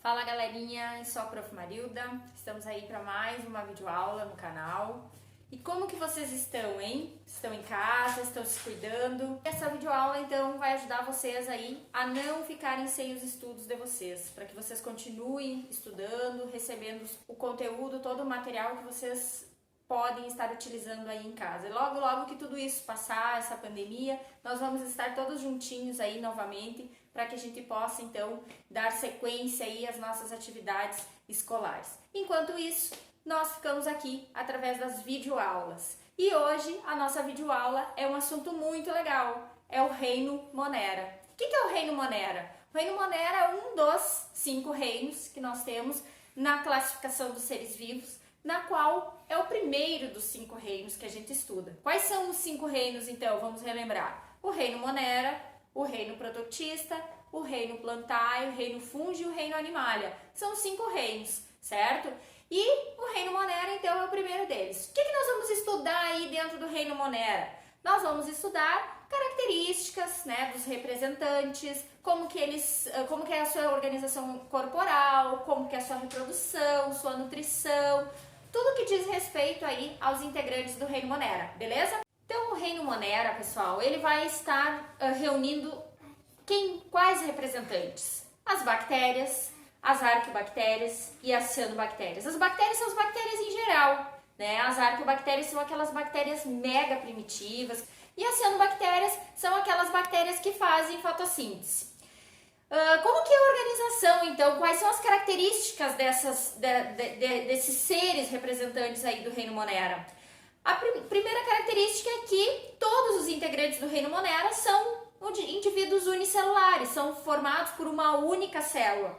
Fala galerinha, eu sou a Prof. Marilda, estamos aí para mais uma videoaula no canal. E como que vocês estão, hein? Estão em casa, estão se cuidando? Essa videoaula então vai ajudar vocês aí a não ficarem sem os estudos de vocês, para que vocês continuem estudando, recebendo o conteúdo, todo o material que vocês podem estar utilizando aí em casa. E logo que tudo isso passar, essa pandemia, nós vamos estar todos juntinhos aí novamente para que a gente possa então dar sequência aí às nossas atividades escolares. Enquanto isso, nós ficamos aqui através das videoaulas. E hoje a nossa videoaula é um assunto muito legal, é o Reino Monera. O que é o Reino Monera? O Reino Monera é um dos 5 reinos que nós temos na classificação dos seres vivos, na qual é o primeiro dos 5 reinos que a gente estuda. Quais são os 5 reinos, então? Vamos relembrar. O Reino Monera, o Reino Protoctista, o Reino Plantae, o Reino Fungi e o Reino Animalia. São 5 reinos, certo? E o Reino Monera, então, é o primeiro deles. O que nós vamos estudar aí dentro do Reino Monera? Nós vamos estudar características, né, dos representantes, como que é a sua organização corporal, como que é a sua reprodução, sua nutrição, tudo que diz respeito aí aos integrantes do Reino Monera, beleza? Então, o Reino Monera, pessoal, ele vai estar reunindo quais representantes? As bactérias, as arqueobactérias e as cianobactérias. As bactérias são as bactérias em geral, né? As arqueobactérias são aquelas bactérias mega primitivas e as cianobactérias são aquelas bactérias que fazem fotossíntese. Como que é a organização, então? Quais são as características desses seres representantes aí do Reino Monera? A primeira característica é que todos os integrantes do Reino Monera são indivíduos unicelulares, são formados por uma única célula.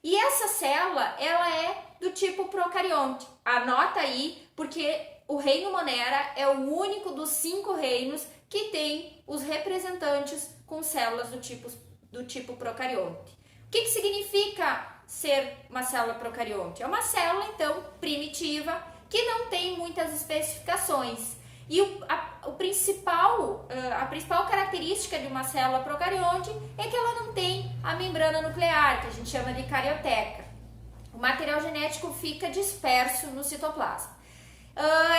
E essa célula, ela é do tipo procarionte. Anota aí, porque o Reino Monera é o único dos 5 reinos que tem os representantes com células do tipo procarionte. O que significa ser uma célula procarionte? É uma célula, então, primitiva, que não tem muitas especificações. E a principal característica de uma célula procarionte é que ela não tem a membrana nuclear, que a gente chama de carioteca. O material genético fica disperso no citoplasma.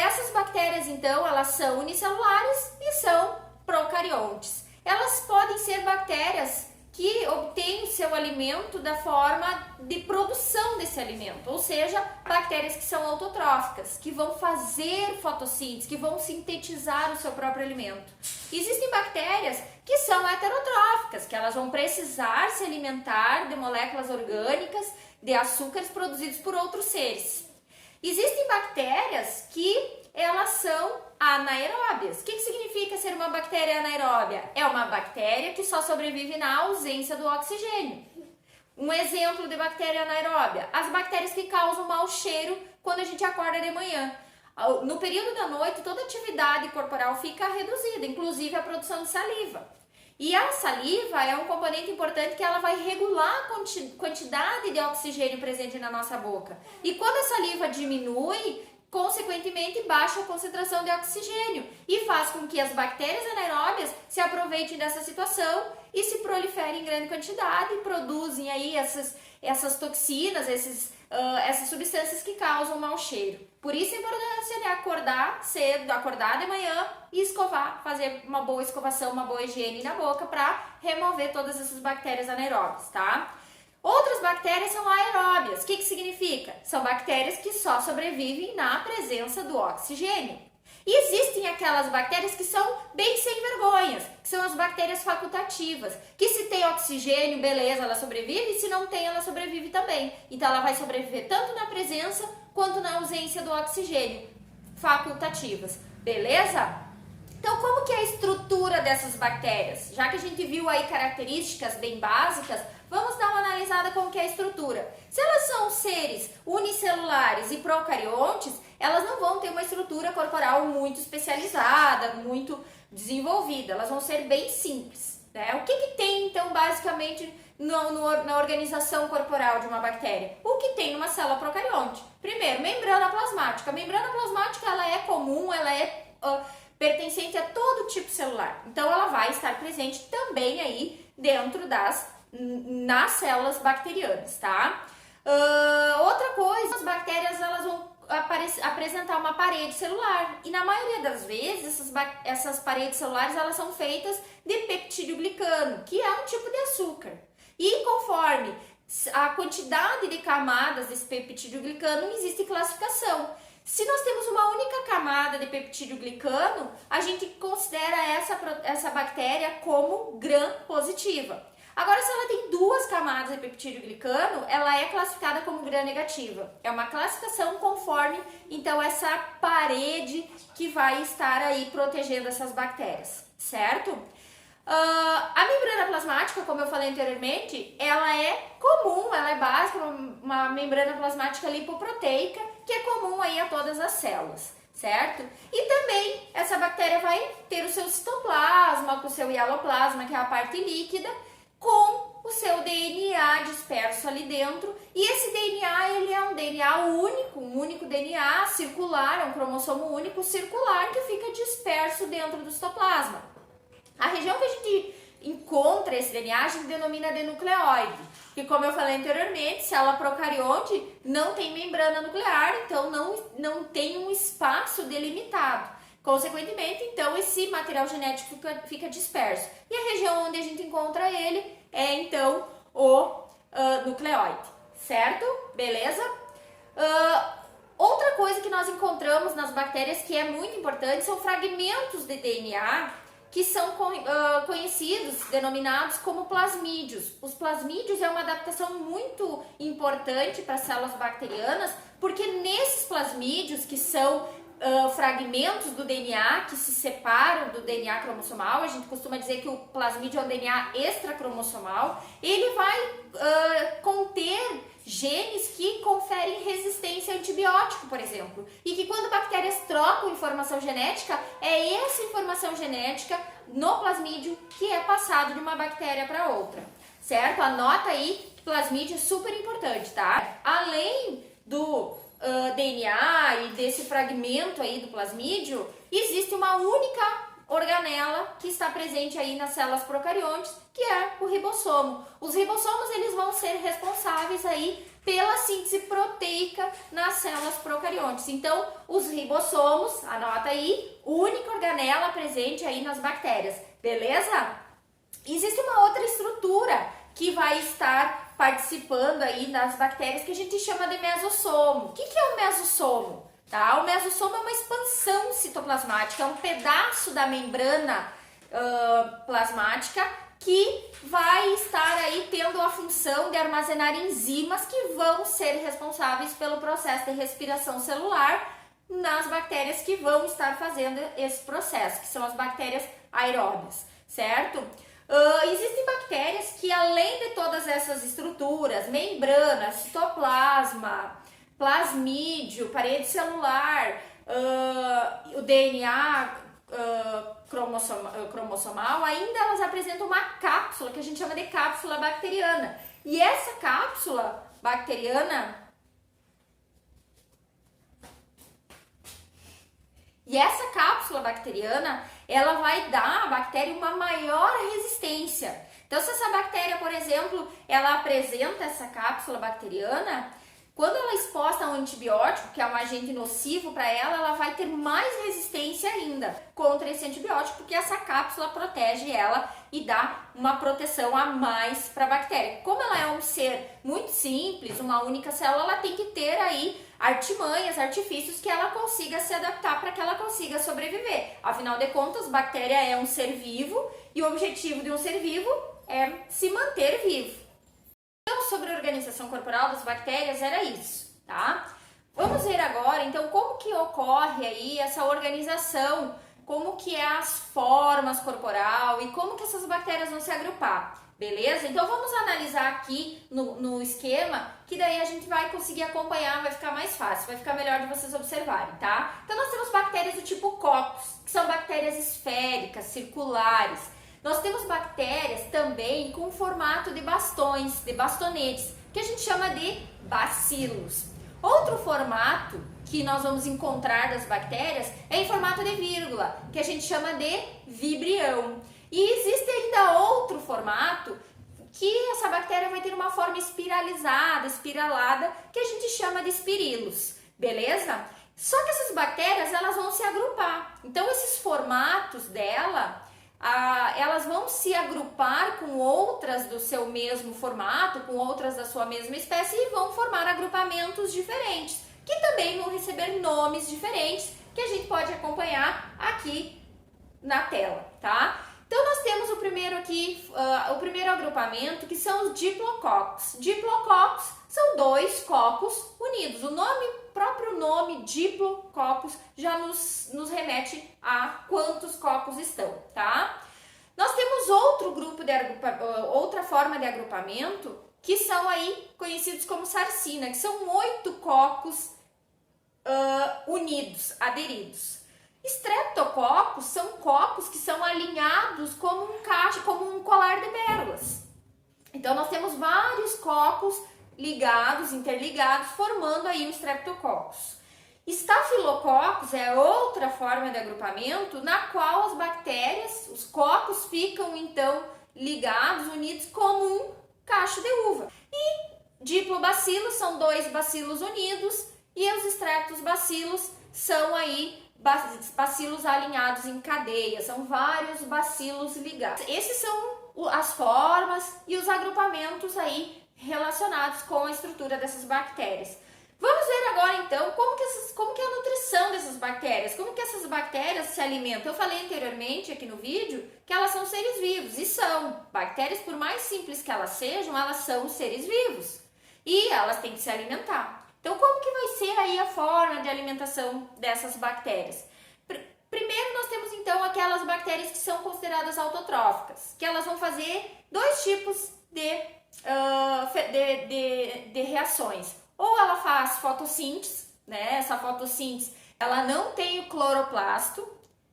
Essas bactérias, então, elas são unicelulares e são procariontes. Elas podem ser bactérias que obtêm seu alimento da forma de produção desse alimento, ou seja, bactérias que são autotróficas, que vão fazer fotossíntese, que vão sintetizar o seu próprio alimento. Existem bactérias que são heterotróficas, que elas vão precisar se alimentar de moléculas orgânicas, de açúcares produzidos por outros seres. Existem bactérias que elas são anaeróbias. O que significa ser uma bactéria anaeróbia? É uma bactéria que só sobrevive na ausência do oxigênio. Um exemplo de bactéria anaeróbia, as bactérias que causam mau cheiro quando a gente acorda de manhã. No período da noite, toda atividade corporal fica reduzida, inclusive a produção de saliva. E a saliva é um componente importante que ela vai regular a quantidade de oxigênio presente na nossa boca. E quando a saliva diminui, consequentemente baixa a concentração de oxigênio e faz com que as bactérias anaeróbias se aproveitem dessa situação e se proliferem em grande quantidade e produzem aí essas toxinas, essas substâncias que causam mau cheiro. Por isso a importância de acordar cedo, acordar de manhã e escovar, fazer uma boa escovação, uma boa higiene na boca para remover todas essas bactérias anaeróbias, tá? Outras bactérias são aeróbias. O que significa? São bactérias que só sobrevivem na presença do oxigênio. E existem aquelas bactérias que são bem sem vergonhas, que são as bactérias facultativas, que se tem oxigênio, beleza, ela sobrevive, e se não tem, ela sobrevive também. Então ela vai sobreviver tanto na presença quanto na ausência do oxigênio, facultativas, beleza? Então, como que é a estrutura dessas bactérias? Já que a gente viu aí características bem básicas, vamos dar uma analisada como que é a estrutura. Se elas são seres unicelulares e procariontes, elas não vão ter uma estrutura corporal muito especializada, muito desenvolvida. Elas vão ser bem simples, né? O que tem, então, basicamente, na organização corporal de uma bactéria? O que tem numa célula procarionte? Primeiro, membrana plasmática. A membrana plasmática, ela é comum, ela é pertencente a todo tipo celular. Então, ela vai estar presente também aí dentro das nas células bacterianas, tá? Outra coisa, as bactérias elas vão apresentar uma parede celular e na maioria das vezes essas paredes celulares elas são feitas de peptídeo glicano, que é um tipo de açúcar. E conforme a quantidade de camadas desse peptídeo glicano, existe classificação. Se nós temos uma única camada de peptídeo glicano, a gente considera essa bactéria como gram positiva. Agora, se ela tem duas camadas de peptídeo glicano, ela é classificada como gram negativa. É uma classificação conforme, então, essa parede que vai estar aí protegendo essas bactérias, certo? A membrana plasmática, como eu falei anteriormente, ela é comum, ela é básica, uma membrana plasmática lipoproteica, que é comum aí a todas as células, certo? E também essa bactéria vai ter o seu citoplasma, com o seu hialoplasma, que é a parte líquida, com o seu DNA disperso ali dentro. E esse DNA, ele é um DNA único, um único DNA circular, é um cromossomo único circular que fica disperso dentro do citoplasma. A região que a gente encontra esse DNA, a gente denomina de nucleóide, que como eu falei anteriormente, célula procarionte não tem membrana nuclear, então não tem um espaço delimitado. Consequentemente, então, esse material genético fica disperso. E a região onde a gente encontra ele é, então, o nucleóide, certo? Beleza? Outra coisa que nós encontramos nas bactérias que é muito importante são fragmentos de DNA que são conhecidos, denominados como plasmídios. Os plasmídios é uma adaptação muito importante para as células bacterianas, porque nesses plasmídios, que são fragmentos do DNA que se separam do DNA cromossomal, a gente costuma dizer que o plasmídio é um DNA extracromossomal, ele vai conter genes que conferem resistência a antibiótico, por exemplo, e que quando bactérias trocam informação genética, é essa informação genética no plasmídio que é passado de uma bactéria para outra, certo? Anota aí que plasmídio é super importante, tá? Além do DNA e desse fragmento aí do plasmídio, existe uma única organela que está presente aí nas células procariontes, que é o ribossomo. Os ribossomos, eles vão ser responsáveis aí pela síntese proteica nas células procariontes. Então, os ribossomos, anota aí, única organela presente aí nas bactérias, beleza? Existe uma outra estrutura que vai estar participando aí das bactérias que a gente chama de mesossomo. O que é o mesossomo? Tá? O mesossomo é uma expansão citoplasmática, é um pedaço da membrana plasmática que vai estar aí tendo a função de armazenar enzimas que vão ser responsáveis pelo processo de respiração celular nas bactérias que vão estar fazendo esse processo, que são as bactérias aeróbias, certo? Existem bactérias que, além de todas essas estruturas, membrana, citoplasma, plasmídio, parede celular, o DNA cromossomal, ainda elas apresentam uma cápsula que a gente chama de cápsula bacteriana. E essa cápsula bacteriana ela vai dar à bactéria uma maior resistência. Então, se essa bactéria, por exemplo, ela apresenta essa cápsula bacteriana, quando ela é exposta a um antibiótico, que é um agente nocivo para ela, ela vai ter mais resistência ainda contra esse antibiótico, porque essa cápsula protege ela e dá uma proteção a mais para a bactéria. Como ela é um ser muito simples, uma única célula, ela tem que ter aí artimanhas, artifícios que ela consiga se adaptar para que ela consiga sobreviver. Afinal de contas, bactéria é um ser vivo e o objetivo de um ser vivo é se manter vivo. Então, sobre a organização corporal das bactérias era isso, tá? Vamos ver agora, então, como que ocorre aí essa organização, como que é as formas corporal e como que essas bactérias vão se agrupar, beleza? Então, vamos analisar aqui no esquema, que daí a gente vai conseguir acompanhar, vai ficar mais fácil, vai ficar melhor de vocês observarem, tá? Então, nós temos bactérias do tipo Coccus, que são bactérias esféricas, circulares. Nós temos bactérias também com formato de bastões, de bastonetes, que a gente chama de bacilos. Outro formato que nós vamos encontrar das bactérias é em formato de vírgula, que a gente chama de vibrião. E existe ainda outro formato que essa bactéria vai ter uma forma espiralizada, espiralada, que a gente chama de espirílos, beleza? Só que essas bactérias, elas vão se agrupar. Então, esses formatos dela, elas vão se agrupar com outras do seu mesmo formato, com outras da sua mesma espécie e vão formar agrupamentos diferentes, que também vão receber nomes diferentes, que a gente pode acompanhar aqui na tela, tá? Então, nós temos o primeiro aqui, o primeiro agrupamento, que são os diplococos. Diplococos são dois cocos unidos. O próprio nome diplococos já nos remete a quantos cocos estão, tá? Nós temos outro grupo outra forma de agrupamento, que são aí conhecidos como sarcina, que são 8 cocos unidos, aderidos. Streptococos são cocos que são alinhados como como um colar de pérolas. Então, nós temos vários cocos ligados, interligados, formando aí o Streptococcus. Staphylococcus é outra forma de agrupamento na qual as bactérias, os cocos ficam então ligados, unidos como um cacho de uva. E Diplobacilos são 2 bacilos unidos e os Streptobacilos são aí bacilos alinhados em cadeia, são vários bacilos ligados. Esses são as formas e os agrupamentos aí relacionados com a estrutura dessas bactérias. Vamos ver agora então como que é a nutrição dessas bactérias, como que essas bactérias se alimentam. Eu falei anteriormente aqui no vídeo que elas são seres vivos, e são. Bactérias, por mais simples que elas são seres vivos e elas têm que se alimentar. Então, como que vai ser aí a forma de alimentação dessas bactérias? Primeiro, nós temos então aquelas bactérias que são consideradas autotróficas, que elas vão fazer 2 tipos de reações. Ou ela faz fotossíntese, né? Essa fotossíntese, ela não tem o cloroplasto,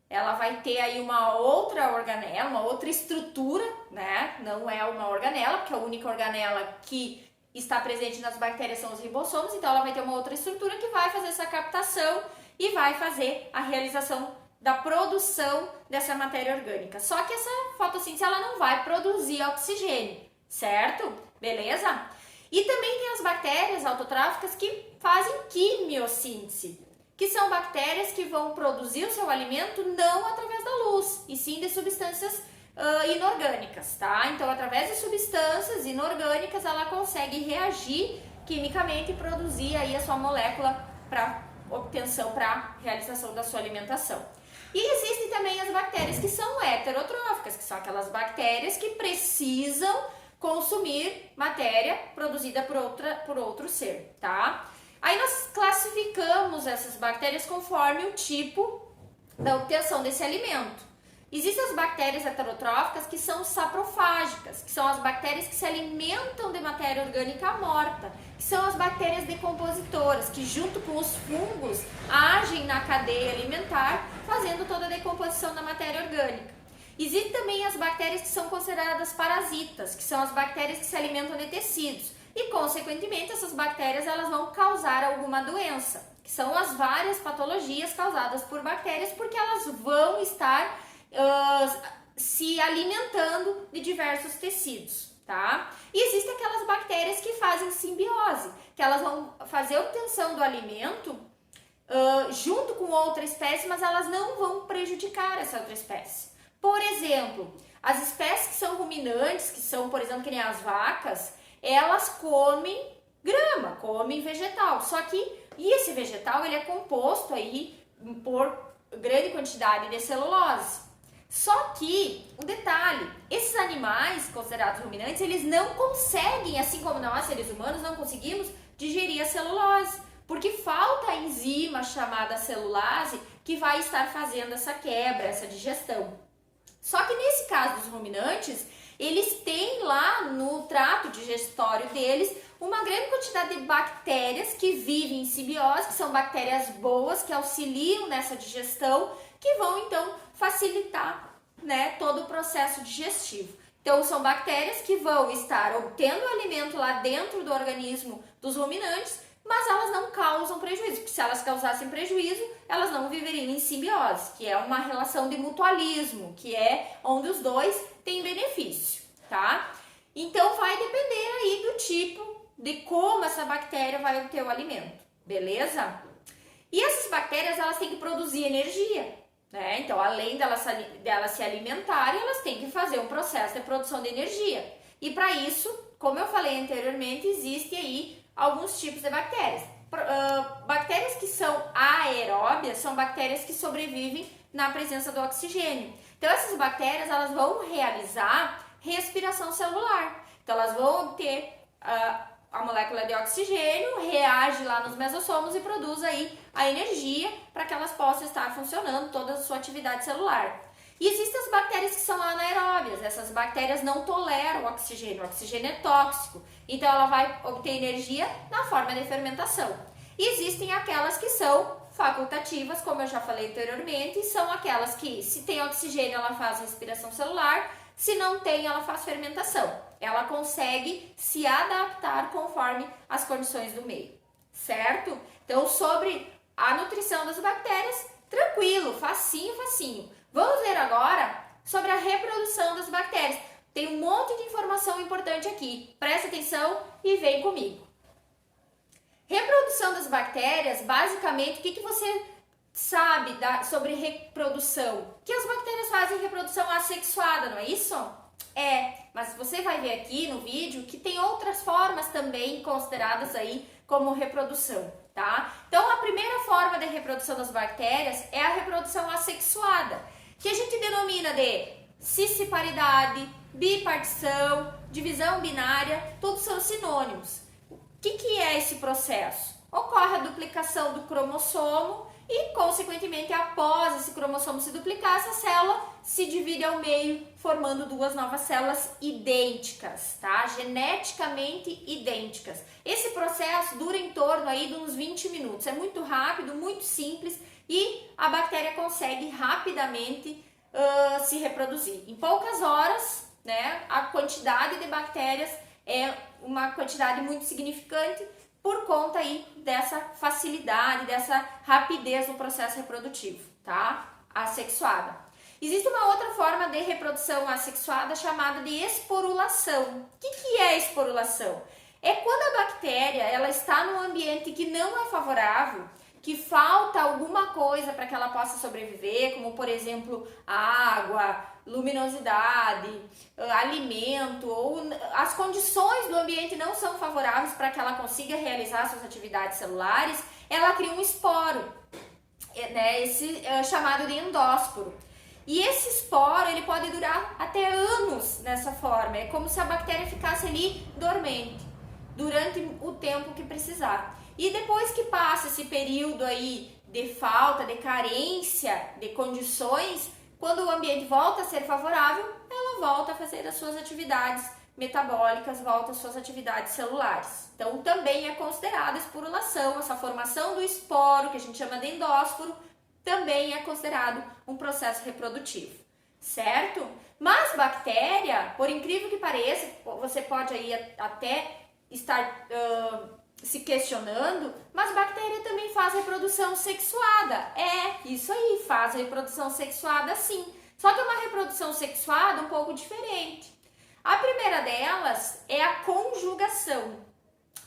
ela vai ter aí uma outra organela, uma outra estrutura, né? Não é uma organela, porque a única organela que está presente nas bactérias são os ribossomos, então ela vai ter uma outra estrutura que vai fazer essa captação e vai fazer a realização da produção dessa matéria orgânica. Só que essa fotossíntese, ela não vai produzir oxigênio, certo? Beleza? E também tem as bactérias autotróficas que fazem quimiossíntese, que são bactérias que vão produzir o seu alimento não através da luz, e sim de substâncias inorgânicas, tá? Então, através de substâncias inorgânicas, ela consegue reagir quimicamente e produzir aí a sua molécula para obtenção, para realização da sua alimentação. E existem também as bactérias que são heterotróficas, que são aquelas bactérias que precisam consumir matéria produzida por outro ser, tá? Aí nós classificamos essas bactérias conforme o tipo da obtenção desse alimento. Existem as bactérias heterotróficas que são saprofágicas, que são as bactérias que se alimentam de matéria orgânica morta, que são as bactérias decompositoras, que junto com os fungos agem na cadeia alimentar, fazendo toda a decomposição da matéria orgânica. Existem também as bactérias que são consideradas parasitas, que são as bactérias que se alimentam de tecidos, e consequentemente essas bactérias elas vão causar alguma doença, que são as várias patologias causadas por bactérias, porque elas vão estar se alimentando de diversos tecidos, tá? E existem aquelas bactérias que fazem simbiose, que elas vão fazer a obtenção do alimento junto com outra espécie, mas elas não vão prejudicar essa outra espécie. Por exemplo, as espécies que são ruminantes, que são, por exemplo, que nem as vacas, elas comem grama, comem vegetal, só que esse vegetal ele é composto aí por grande quantidade de celulose. Só que, um detalhe, esses animais considerados ruminantes, eles não conseguem, assim como nós, seres humanos, não conseguimos digerir a celulose, porque falta a enzima chamada celulase que vai estar fazendo essa quebra, essa digestão. Só que nesse caso dos ruminantes, eles têm lá no trato digestório deles uma grande quantidade de bactérias que vivem em simbiose, que são bactérias boas, que auxiliam nessa digestão, que vão então facilitar, né, todo o processo digestivo. Então são bactérias que vão estar obtendo o alimento lá dentro do organismo dos ruminantes, mas elas não causam prejuízo, porque se elas causassem prejuízo, elas não viveriam em simbiose, que é uma relação de mutualismo, que é onde os dois têm benefício, tá? Então vai depender aí do tipo, de como essa bactéria vai obter o alimento, beleza? E essas bactérias, elas têm que produzir energia, né? Então, além delas se alimentarem, elas têm que fazer um processo de produção de energia. E para isso, como eu falei anteriormente, existem aí alguns tipos de bactérias. Bactérias que são aeróbias são bactérias que sobrevivem na presença do oxigênio. Então, essas bactérias, elas vão realizar respiração celular. Então, elas vão obter a molécula de oxigênio, reage lá nos mesossomos e produz aí a energia para que elas possam estar funcionando toda a sua atividade celular. E existem as bactérias que são anaeróbias. Essas bactérias não toleram o oxigênio é tóxico, então ela vai obter energia na forma de fermentação. E existem aquelas que são facultativas, como eu já falei anteriormente, são aquelas que, se tem oxigênio, ela faz respiração celular, se não tem, ela faz fermentação. Ela consegue se adaptar conforme as condições do meio, certo? Então, sobre a nutrição das bactérias, tranquilo, facinho, facinho. Vamos ver agora sobre a reprodução das bactérias. Tem um monte de informação importante aqui. Presta atenção e vem comigo. Reprodução das bactérias, basicamente, o que você sabe sobre reprodução? Que as bactérias fazem reprodução assexuada, não é isso? Mas você vai ver aqui no vídeo que tem outras formas também consideradas aí como reprodução, tá? Então, a primeira forma de reprodução das bactérias é a reprodução assexuada, que a gente denomina de cisciparidade, bipartição, divisão binária, todos são sinônimos. O que é esse processo? Ocorre a duplicação do cromossomo e, consequentemente, após esse cromossomo se duplicar, essa célula se divide ao meio, formando duas novas células idênticas, tá? Geneticamente idênticas. Esse processo dura em torno aí de uns 20 minutos. É muito rápido, muito simples e a bactéria consegue rapidamente se reproduzir. Em poucas horas, né, a quantidade de bactérias é uma quantidade muito significante por conta aí dessa facilidade, dessa rapidez no processo reprodutivo, tá? Assexuada. Existe uma outra forma de reprodução assexuada chamada de esporulação. O que é esporulação? É quando a bactéria ela está num ambiente que não é favorável, que falta alguma coisa para que ela possa sobreviver, como por exemplo água, luminosidade, alimento, ou as condições do ambiente não são favoráveis para que ela consiga realizar suas atividades celulares, ela cria um esporo, né, esse chamado de endósporo. E esse esporo ele pode durar até anos nessa forma, é como se a bactéria ficasse ali dormente durante o tempo que precisar. E depois que passa esse período aí de falta, de carência de condições, quando o ambiente volta a ser favorável, ela volta a fazer as suas atividades metabólicas, volta às suas atividades celulares. Então também é considerada esporulação, essa formação do esporo, que a gente chama de endósporo, também é considerado um processo reprodutivo, certo? Mas bactéria, por incrível que pareça, você pode aí até estar se questionando, mas bactéria também faz reprodução sexuada. Isso aí, faz reprodução sexuada sim. Só que é uma reprodução sexuada um pouco diferente. A primeira delas é a conjugação.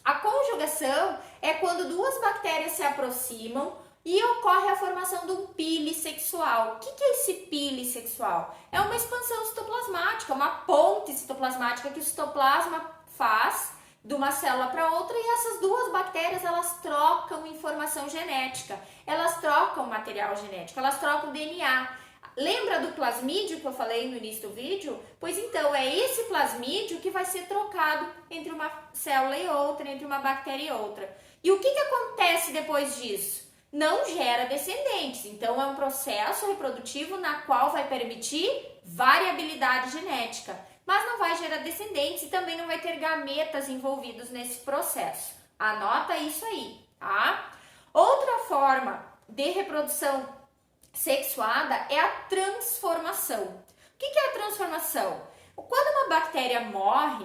A conjugação é quando duas bactérias se aproximam e ocorre a formação de um pile sexual. O que é esse pile sexual? É uma expansão citoplasmática, uma ponte citoplasmática que o citoplasma faz de uma célula para outra e essas duas bactérias elas trocam informação genética, elas trocam material genético, elas trocam DNA. Lembra do plasmídio que eu falei no início do vídeo? Pois então, é esse plasmídio que vai ser trocado entre uma célula e outra, entre uma bactéria e outra. E o que acontece depois disso? Não gera descendentes, então é um processo reprodutivo na qual vai permitir variabilidade genética, mas não vai gerar descendentes e também não vai ter gametas envolvidos nesse processo. Anota isso aí, tá? Outra forma de reprodução sexuada é a transformação. O que é a transformação? Quando uma bactéria morre,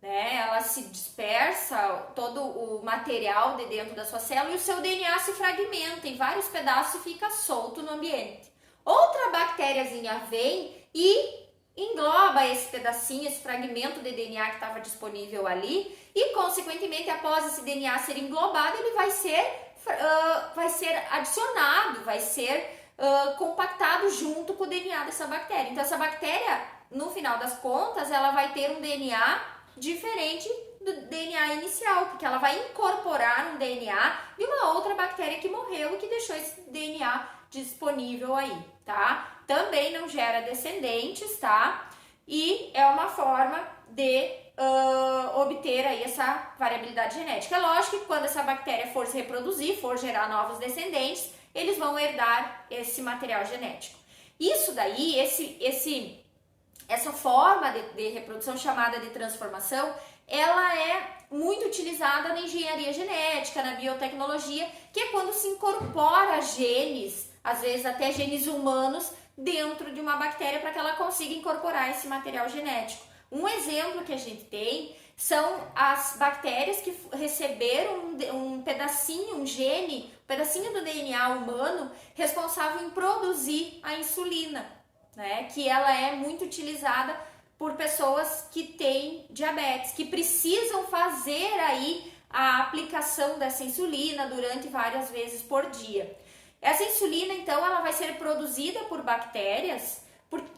né, ela se dispersa todo o material de dentro da sua célula e o seu DNA se fragmenta em vários pedaços e fica solto no ambiente. Outra bactériazinha vem e engloba esse pedacinho, esse fragmento de DNA que estava disponível ali e, consequentemente, após esse DNA ser englobado, ele vai ser adicionado, vai ser compactado junto com o DNA dessa bactéria. Então, essa bactéria, no final das contas, ela vai ter um DNA diferente do DNA inicial, porque ela vai incorporar um DNA de uma outra bactéria que morreu e que deixou esse DNA disponível aí, tá? Também não gera descendentes, tá? E é uma forma de obter aí essa variabilidade genética. É lógico que quando essa bactéria for se reproduzir, for gerar novos descendentes, eles vão herdar esse material genético. Isso daí, essa forma de reprodução chamada de transformação, ela é muito utilizada na engenharia genética, na biotecnologia, que é quando se incorpora genes, às vezes até genes humanos, dentro de uma bactéria para que ela consiga incorporar esse material genético. Um exemplo que a gente tem são as bactérias que receberam um pedacinho, um gene, um pedacinho do DNA humano responsável em produzir a insulina, né? Que ela é muito utilizada por pessoas que têm diabetes, que precisam fazer aí a aplicação dessa insulina durante várias vezes por dia. Essa insulina, então, ela vai ser produzida por bactérias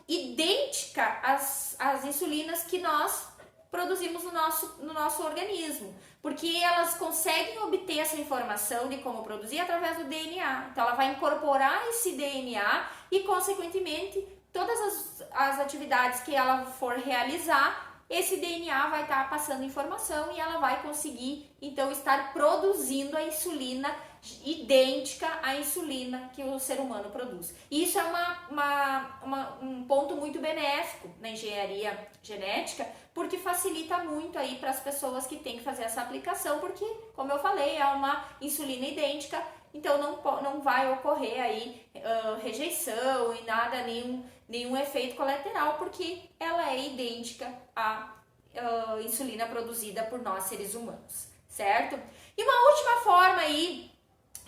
idêntica às insulinas que nós produzimos no nosso organismo, porque elas conseguem obter essa informação de como produzir através do DNA. Então, ela vai incorporar esse DNA e, consequentemente, todas as atividades que ela for realizar, esse DNA vai estar passando informação e ela vai conseguir, então, estar produzindo a insulina idêntica à insulina que o ser humano produz. E isso é um ponto muito benéfico na engenharia genética, porque facilita muito aí para as pessoas que têm que fazer essa aplicação, porque, como eu falei, é uma insulina idêntica, então não vai ocorrer aí rejeição e nada, nenhum efeito colateral, porque ela é idêntica à insulina produzida por nós seres humanos, certo? E uma última forma aí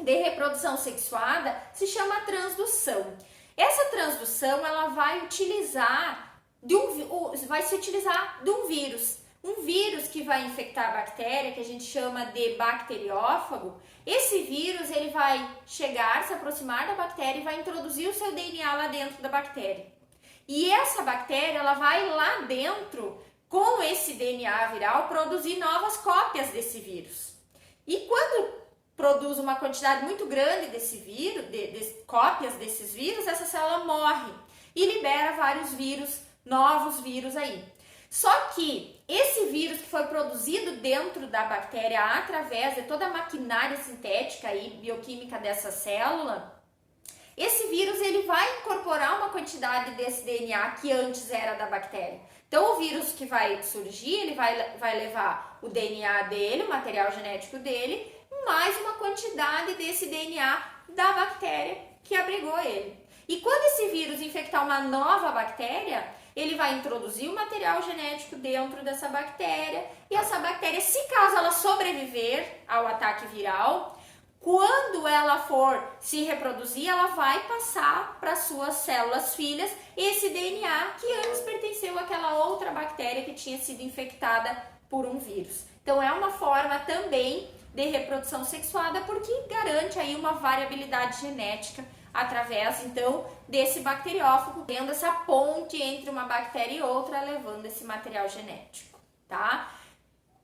de reprodução sexuada se chama transdução. Essa transdução ela vai se utilizar de um vírus que vai infectar a bactéria, que a gente chama de bacteriófago. Esse vírus ele vai chegar, se aproximar da bactéria e vai introduzir o seu DNA lá dentro da bactéria. E essa bactéria ela vai lá dentro, com esse DNA viral, produzir novas cópias desse vírus. E quando produz uma quantidade muito grande desse vírus, cópias desses vírus, essa célula morre e libera vários novos vírus aí. Só que esse vírus que foi produzido dentro da bactéria através de toda a maquinária sintética e bioquímica dessa célula, esse vírus ele vai incorporar uma quantidade desse DNA que antes era da bactéria. Então o vírus que vai surgir, ele vai levar o DNA dele, o material genético dele, mais uma quantidade desse DNA da bactéria que abrigou ele. E quando esse vírus infectar uma nova bactéria, ele vai introduzir o material genético dentro dessa bactéria, e essa bactéria, se caso ela sobreviver ao ataque viral, quando ela for se reproduzir, ela vai passar para suas células filhas esse DNA que antes pertenceu àquela outra bactéria que tinha sido infectada por um vírus. Então é uma forma também de reprodução sexuada, porque garante aí uma variabilidade genética através, então, desse bacteriófago, tendo essa ponte entre uma bactéria e outra, levando esse material genético, tá?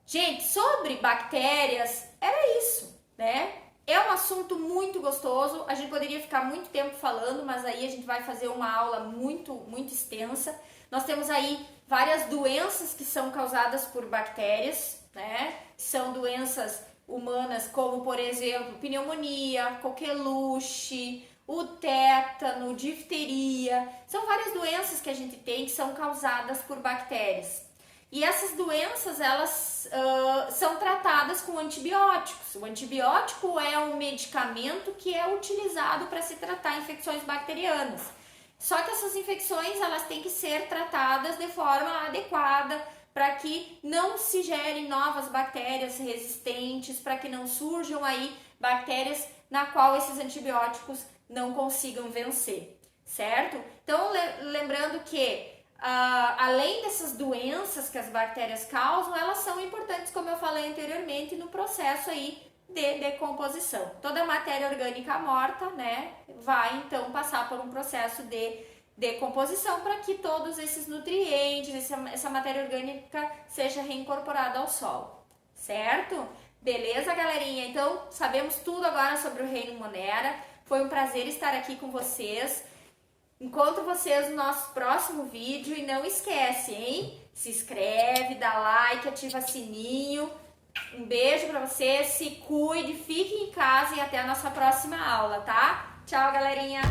Gente, sobre bactérias, era isso, né? É um assunto muito gostoso, a gente poderia ficar muito tempo falando, mas aí a gente vai fazer uma aula muito, muito extensa. Nós temos aí várias doenças que são causadas por bactérias, né? São doenças humanas como, por exemplo, pneumonia, coqueluche, o tétano, difteria. São várias doenças que a gente tem que são causadas por bactérias. E essas doenças, elas são tratadas com antibióticos. O antibiótico é um medicamento que é utilizado para se tratar infecções bacterianas. Só que essas infecções, elas têm que ser tratadas de forma adequada, para que não se gerem novas bactérias resistentes, para que não surjam aí bactérias na qual esses antibióticos não consigam vencer, certo? Então, lembrando que além dessas doenças que as bactérias causam, elas são importantes, como eu falei anteriormente, no processo aí de decomposição. Toda matéria orgânica morta, né, vai então passar por um processo de decomposição para que todos esses nutrientes, essa matéria orgânica seja reincorporada ao solo, certo? Beleza, galerinha? Então, sabemos tudo agora sobre o Reino Monera. Foi um prazer estar aqui com vocês. Encontro vocês no nosso próximo vídeo e não esquece, hein? Se inscreve, dá like, ativa sininho. Um beijo pra vocês, se cuide, fique em casa e até a nossa próxima aula, tá? Tchau, galerinha!